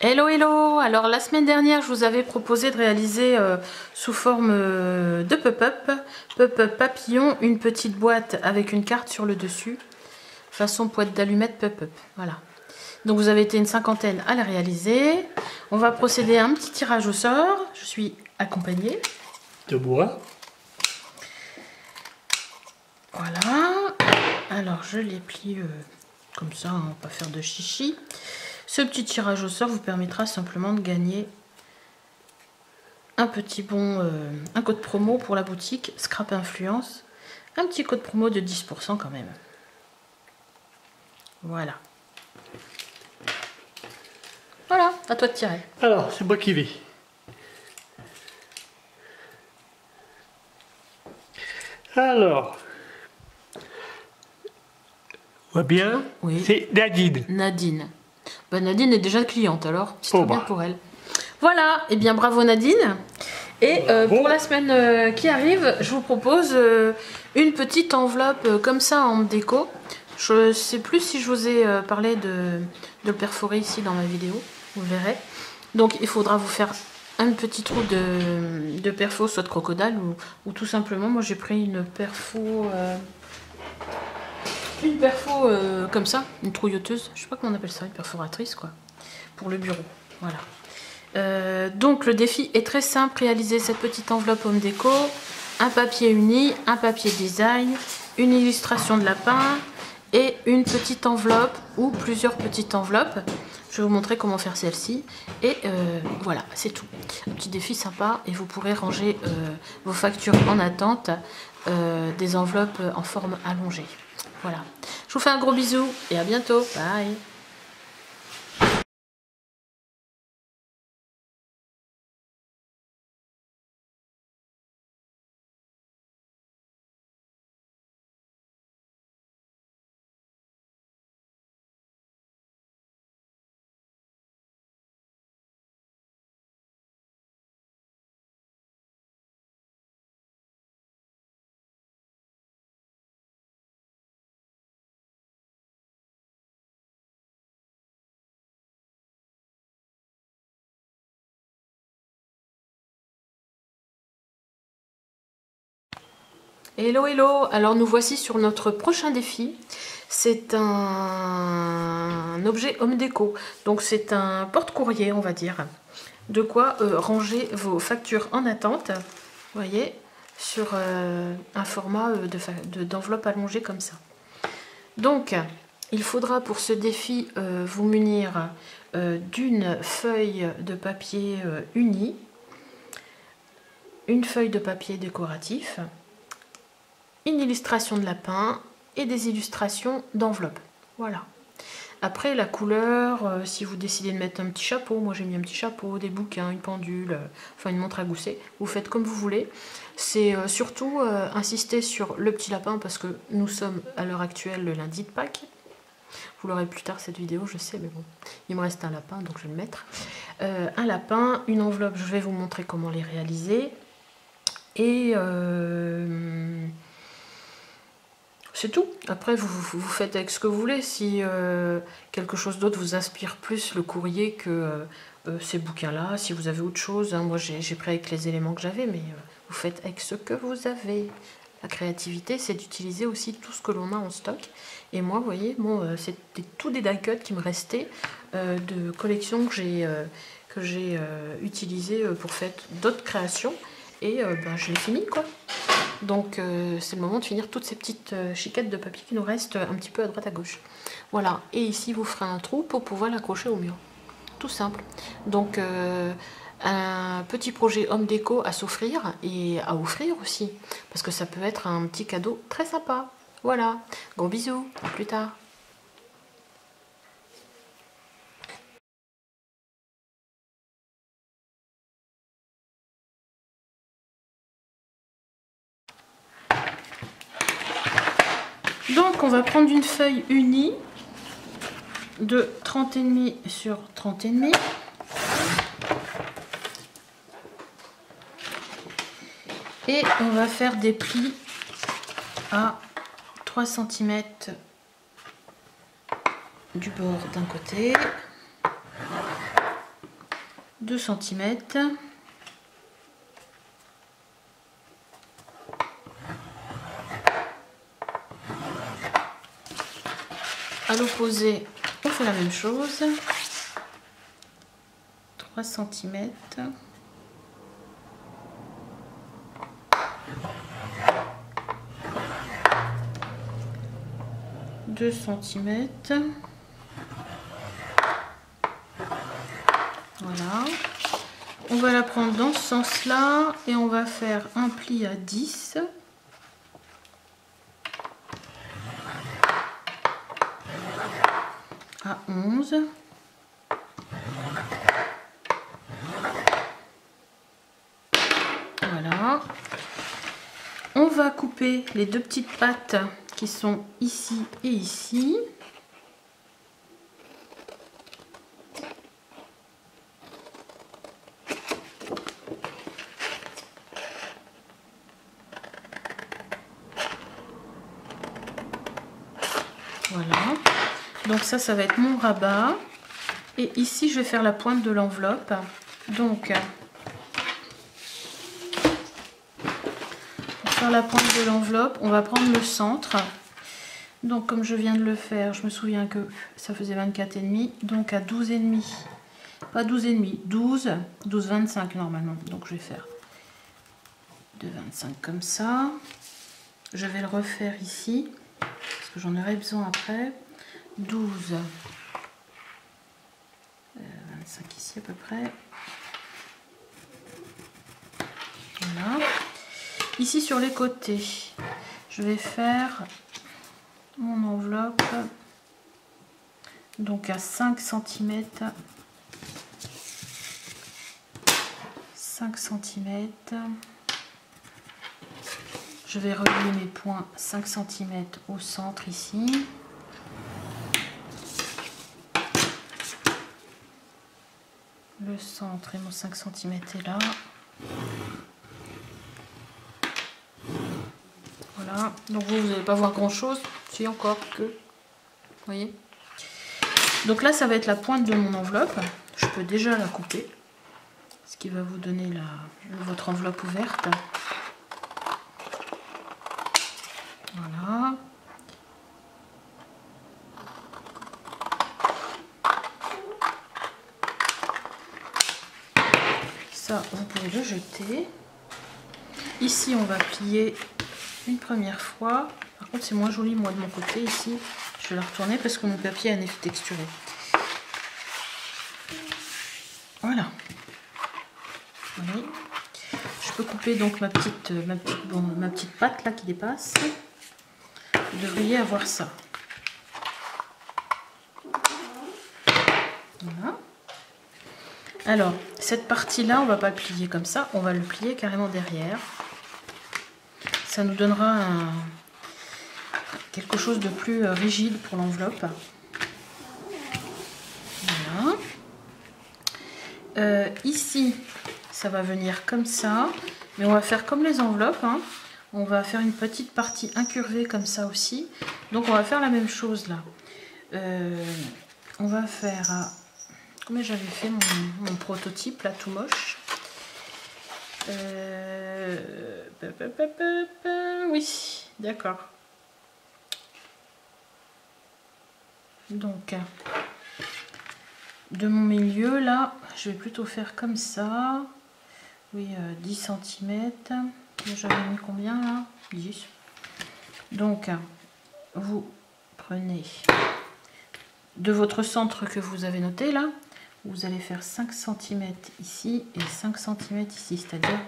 Hello hello. Alors la semaine dernière je vous avais proposé de réaliser sous forme de pop-up papillon, une petite boîte avec une carte sur le dessus, façon boîte d'allumettes pop-up. Voilà. Donc vous avez été une cinquantaine à la réaliser. On va procéder à un petit tirage au sort. Je suis accompagnée de bois. Voilà. Alors je les plie comme ça, on va pas faire de chichi. Ce petit tirage au sort vous permettra simplement de gagner un petit bon, un code promo pour la boutique Scrap Influence. Un petit code promo de 10% quand même. Voilà. Voilà, à toi de tirer. Alors, c'est moi qui vais. Alors, on voit bien, Oui. c'est Nadine. Nadine. Bah, Nadine est déjà cliente alors, c'est Oh bien bah. pour elle. Voilà, et bien bravo Nadine. Et pour la semaine qui arrive, je vous propose une petite enveloppe comme ça en déco. Je ne sais plus si je vous ai parlé de le perforer ici dans ma vidéo, vous verrez. Donc il faudra vous faire un petit trou de perfo, soit de crocodile ou tout simplement, moi j'ai pris une perfo... comme ça, une trouilloteuse, je sais pas comment on appelle ça, une perforatrice quoi, pour le bureau, voilà. Donc le défi est très simple, réaliser cette petite enveloppe home déco, un papier uni, un papier design, une illustration de lapin et une petite enveloppe ou plusieurs petites enveloppes. Je vais vous montrer comment faire celle-ci et voilà, c'est tout. Un petit défi sympa et vous pourrez ranger vos factures en attente, des enveloppes en forme allongée. Voilà, je vous fais un gros bisou et à bientôt, bye. Hello hello, alors nous voici sur notre prochain défi. C'est un objet home déco, donc c'est un porte-courrier on va dire. De quoi ranger vos factures en attente, vous voyez, sur un format d'enveloppe allongée comme ça. Donc il faudra pour ce défi vous munir d'une feuille de papier unie, une feuille de papier décoratif, une illustration de lapin et des illustrations d'enveloppe. Voilà. Après la couleur, si vous décidez de mettre un petit chapeau, moi j'ai mis un petit chapeau, des bouquins, une pendule, enfin une montre à gousset, vous faites comme vous voulez. C'est surtout insister sur le petit lapin parce que nous sommes à l'heure actuelle le lundi de Pâques. Vous l'aurez plus tard cette vidéo, je sais, mais bon, il me reste un lapin donc je vais le mettre. Un lapin, une enveloppe, je vais vous montrer comment les réaliser. Et c'est tout. Après, vous faites avec ce que vous voulez. Si quelque chose d'autre vous inspire plus le courrier que ces bouquins-là, si vous avez autre chose, hein, moi j'ai pris avec les éléments que j'avais, mais vous faites avec ce que vous avez. La créativité, c'est d'utiliser aussi tout ce que l'on a en stock. Et moi, vous voyez, bon, c'était tout des die cuts qui me restaient de collections que j'ai utilisées pour faire d'autres créations. Et ben, je l'ai fini, quoi. Donc c'est le moment de finir toutes ces petites chiquettes de papier qui nous restent un petit peu à droite à gauche. Voilà, et ici vous ferez un trou pour pouvoir l'accrocher au mur. Tout simple. Donc un petit projet home déco à s'offrir et à offrir aussi. Parce que ça peut être un petit cadeau très sympa. Voilà, gros bisous, à plus tard. Donc on va prendre une feuille unie de 30,5 sur 30,5. Et on va faire des plis à 3 cm du bord d'un côté 2 cm. À l'opposé, on fait la même chose. 3 cm. 2 cm. Voilà. On va la prendre dans ce sens-là et on va faire un pli à 10. À 11. Voilà. On va couper les deux petites pattes qui sont ici et ici. Voilà. Donc ça va être mon rabat. Et ici, je vais faire la pointe de l'enveloppe. Donc, pour faire la pointe de l'enveloppe, on va prendre le centre. Donc, comme je viens de le faire, je me souviens que ça faisait 24,5. Donc, à 12,5. Pas 12,5, 12, 12,25 normalement. Donc, je vais faire de 25 comme ça. Je vais le refaire ici, parce que j'en aurai besoin après. 12. 25 ici à peu près. Voilà. Ici sur les côtés, je vais faire mon enveloppe donc à 5 cm. 5 cm. Je vais relier mes points 5 cm au centre ici. Le centre et mon 5 cm est là. Voilà. Donc vous n'allez pas voir grand chose. Si encore que. Vous voyez. Donc là, ça va être la pointe de mon enveloppe. Je peux déjà la couper. Ce qui va vous donner votre enveloppe ouverte. Voilà. Ça, vous pouvez le jeter. Ici, on va plier une première fois. Par contre, c'est moins joli, moi, de mon côté. Ici, je vais la retourner parce que mon papier a un effet texturé. Voilà. Oui. Je peux couper donc ma petite patte là qui dépasse. Vous devriez avoir ça. Voilà. Alors, cette partie-là, on va pas le plier comme ça, on va le plier carrément derrière. Ça nous donnera quelque chose de plus rigide pour l'enveloppe. Voilà. Ici, ça va venir comme ça, mais on va faire comme les enveloppes, hein. On va faire une petite partie incurvée comme ça aussi. Donc, on va faire la même chose là. On va faire... Comment j'avais fait mon prototype là tout moche. Oui, d'accord. Donc, de mon milieu là, je vais plutôt faire comme ça. Oui, 10 cm. J'avais mis combien là? 10. Donc, vous prenez de votre centre que vous avez noté là. Vous allez faire 5 cm ici et 5 cm ici, c'est-à-dire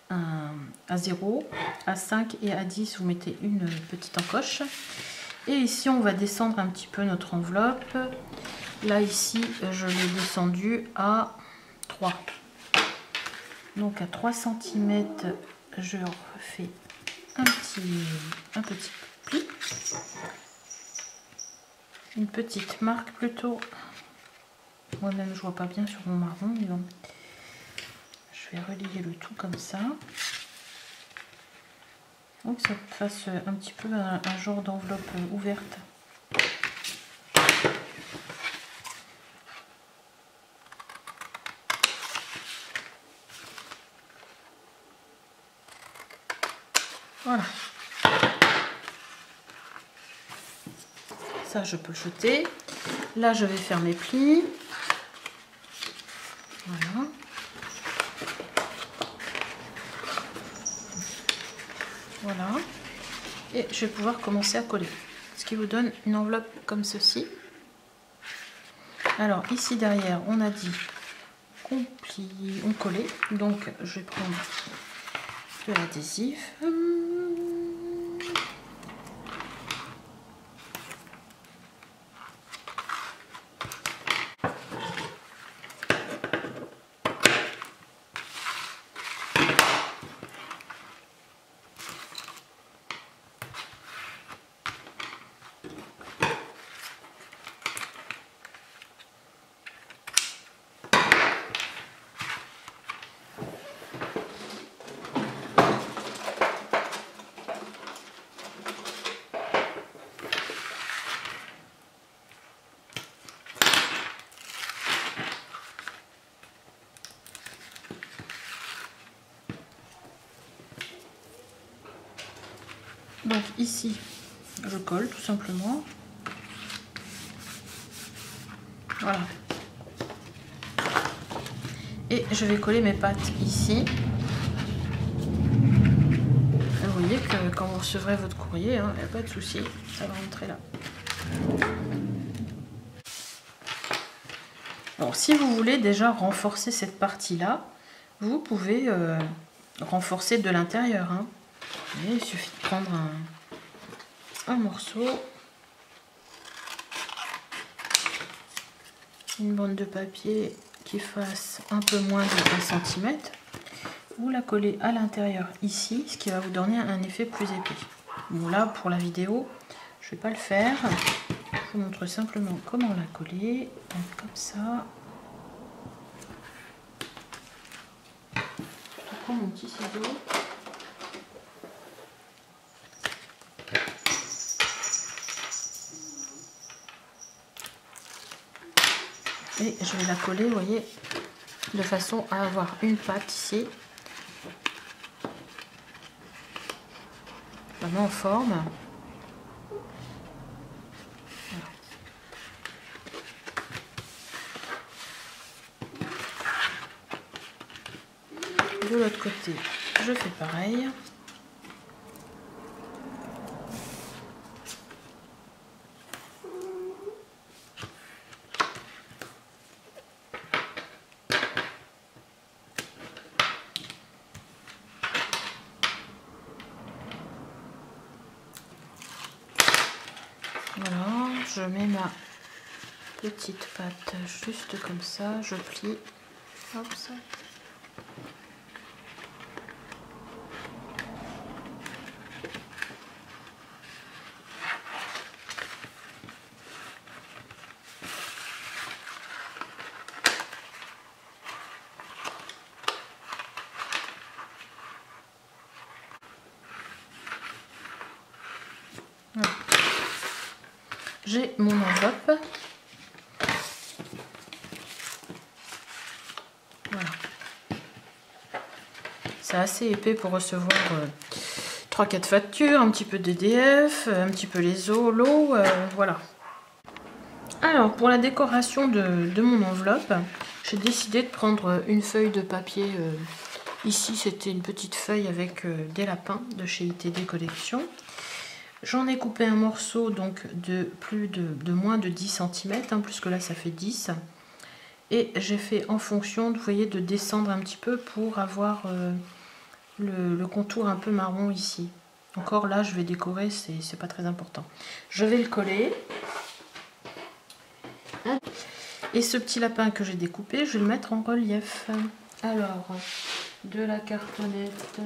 à 0, à 5 et à 10, vous mettez une petite encoche. Et ici, on va descendre un petit peu notre enveloppe. Là, ici, je l'ai descendu à 3. Donc, à 3 cm, je refais un petit pli. Une petite marque plutôt. Moi-même, je vois pas bien sur mon marron, mais donc je vais relier le tout comme ça. Donc ça fasse un petit peu un genre d'enveloppe ouverte. Voilà. Ça, je peux le jeter. Là, je vais faire mes plis. Voilà. Voilà. Et je vais pouvoir commencer à coller. Ce qui vous donne une enveloppe comme ceci. Alors, ici derrière, on a dit qu'on plie, on collait. Donc, je vais prendre de l'adhésif. Donc ici, je colle tout simplement. Voilà. Et je vais coller mes pattes ici. Vous voyez que quand vous recevrez votre courrier, il n'y a pas de souci, ça va rentrer là. Alors si vous voulez déjà renforcer cette partie-là, vous pouvez renforcer de l'intérieur. Hein. Il suffit de prendre un morceau, une bande de papier qui fasse un peu moins de 1 cm. Vous la collez à l'intérieur ici, ce qui va vous donner un effet plus épais. Bon là pour la vidéo, je ne vais pas le faire. Je vous montre simplement comment la coller. Donc, comme ça. Je prends mon petit ciseau. Et je vais la coller, vous voyez, de façon à avoir une patte ici. Vraiment en forme. Voilà. De l'autre côté, je fais pareil. Voilà, je mets ma petite patte juste comme ça, je plie. Hop, ça. Voilà. J'ai mon enveloppe. Voilà. C'est assez épais pour recevoir 3-4 factures, un petit peu d'EDF, un petit peu l'eau, voilà. Alors pour la décoration de mon enveloppe, j'ai décidé de prendre une feuille de papier. Ici c'était une petite feuille avec des lapins de chez ITD Collection. J'en ai coupé un morceau donc de moins de 10 cm, hein, plus que là ça fait 10. Et j'ai fait en fonction, vous voyez, de descendre un petit peu pour avoir le contour un peu marron ici. Encore là, je vais décorer, c'est pas très important. Je vais le coller. Et ce petit lapin que j'ai découpé, je vais le mettre en relief. Alors, de la cartonnette.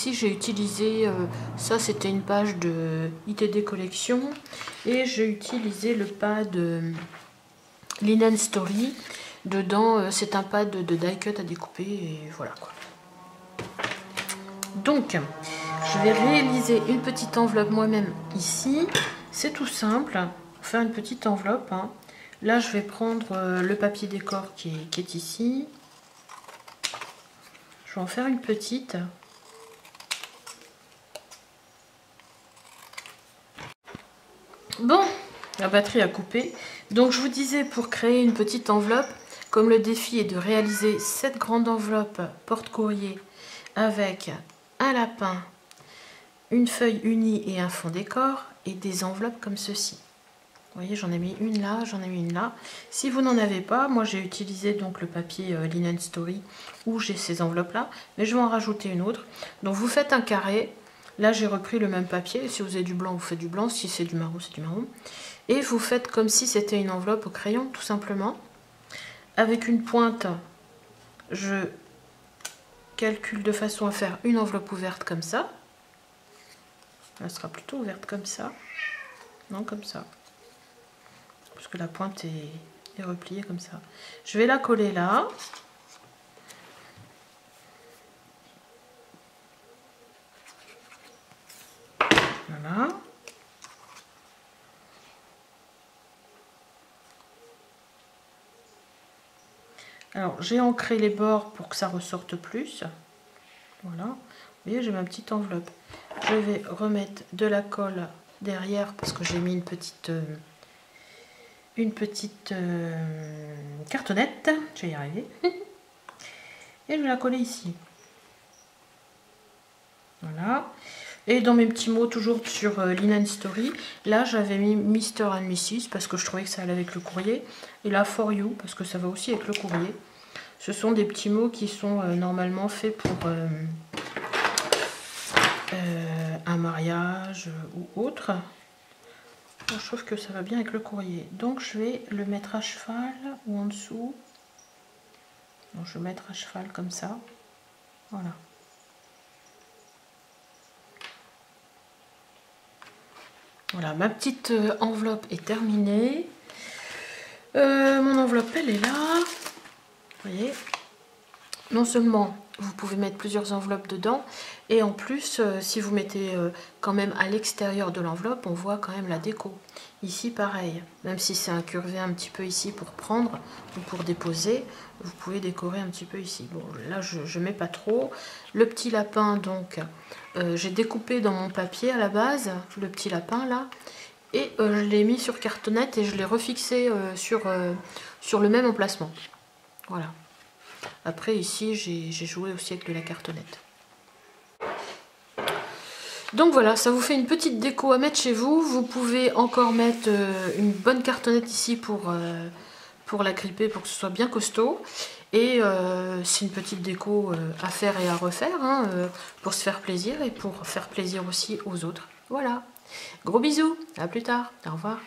ici j'ai utilisé, ça c'était une page de ITD Collection, et j'ai utilisé le pad Linen Story. Dedans c'est un pad de die cut à découper et voilà quoi. Donc je vais réaliser une petite enveloppe moi-même ici. C'est tout simple, pour faire une petite enveloppe. Hein. Là je vais prendre le papier décor qui est ici. Je vais en faire une petite. Bon, la batterie a coupé. Donc je vous disais, pour créer une petite enveloppe, comme le défi est de réaliser cette grande enveloppe porte-courrier avec un lapin, une feuille unie et un fond décor, et des enveloppes comme ceci. Vous voyez, j'en ai mis une là, j'en ai mis une là. Si vous n'en avez pas, moi j'ai utilisé donc le papier Linen Story où j'ai ces enveloppes là, mais je vais en rajouter une autre. Donc vous faites un carré. Là j'ai repris le même papier. Si vous avez du blanc, vous faites du blanc. Si c'est du marron, c'est du marron. Et vous faites comme si c'était une enveloppe au crayon, tout simplement. Avec une pointe, je calcule de façon à faire une enveloppe ouverte comme ça. Elle sera plutôt ouverte comme ça. Non, comme ça. Parce que la pointe est repliée comme ça. Je vais la coller là. Voilà. Alors, j'ai ancré les bords pour que ça ressorte plus. Voilà. Vous voyez, j'ai ma petite enveloppe. Je vais remettre de la colle derrière parce que j'ai mis une petite cartonnette. Je vais y arriver. Et je vais la coller ici. Voilà. Et dans mes petits mots, toujours sur Linen Story, là j'avais mis Mr. and Mrs. parce que je trouvais que ça allait avec le courrier. Et là For You parce que ça va aussi avec le courrier. Ce sont des petits mots qui sont normalement faits pour un mariage ou autre. Je trouve que ça va bien avec le courrier. Donc je vais le mettre à cheval ou en dessous. Donc je vais mettre à cheval comme ça. Voilà. Voilà, ma petite enveloppe est terminée. Mon enveloppe, elle est là. Vous voyez, non seulement vous pouvez mettre plusieurs enveloppes dedans, et en plus, si vous mettez quand même à l'extérieur de l'enveloppe, on voit quand même la déco. Ici, pareil, même si c'est incurvé un petit peu ici pour prendre ou pour déposer, vous pouvez décorer un petit peu ici. Bon, là, je mets pas trop. Le petit lapin, donc, j'ai découpé dans mon papier à la base, le petit lapin là, et je l'ai mis sur cartonnette et je l'ai refixé sur le même emplacement. Voilà. Après ici j'ai joué aussi avec de la cartonnette. Donc voilà, ça vous fait une petite déco à mettre chez vous. Vous pouvez encore mettre une bonne cartonnette ici pour la gripper, pour que ce soit bien costaud. Et c'est une petite déco à faire et à refaire, hein, pour se faire plaisir et pour faire plaisir aussi aux autres. Voilà. Gros bisous, à plus tard, au revoir.